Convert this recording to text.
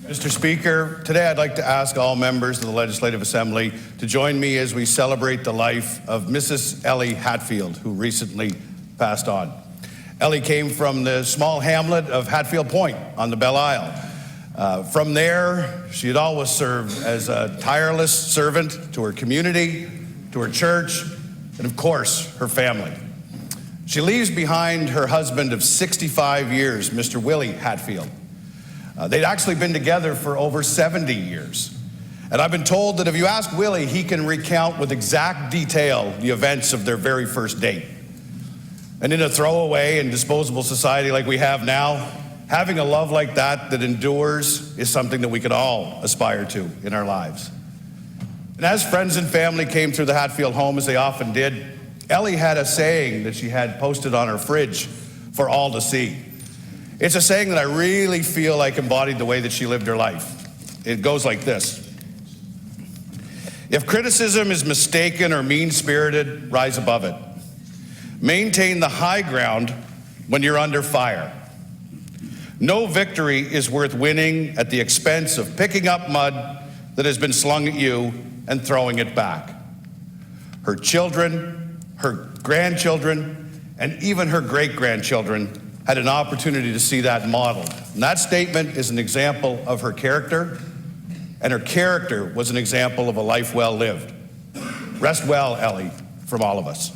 Mr. Speaker, today I'd like to ask all members of the Legislative Assembly to join me as we celebrate the life of Mrs. Ellie Hatfield, who recently passed on. Ellie came from the small hamlet of Hatfield Point on the Belle Isle. From there, she had always served as a tireless servant to her community, to her church, and of course, her family. She leaves behind her husband of 65 years, Mr. Willie Hatfield. They'd actually been together for over 70 years. And I've been told that if you ask Willie, he can recount with exact detail the events of their very first date. And in a throwaway and disposable society like we have now, having a love like that endures is something that we can all aspire to in our lives. And as friends and family came through the Hatfield home, as they often did, Ellie had a saying that she had posted on her fridge for all to see. It's a saying that I really feel like embodied the way that she lived her life. It goes like this: if criticism is mistaken or mean-spirited, rise above it. Maintain the high ground when you're under fire. No victory is worth winning at the expense of picking up mud that has been slung at you and throwing it back. Her children, her grandchildren, and even her great-grandchildren had an opportunity to see that modeled. And that statement is an example of her character, and her character was an example of a life well lived. Rest well, Ellie, from all of us.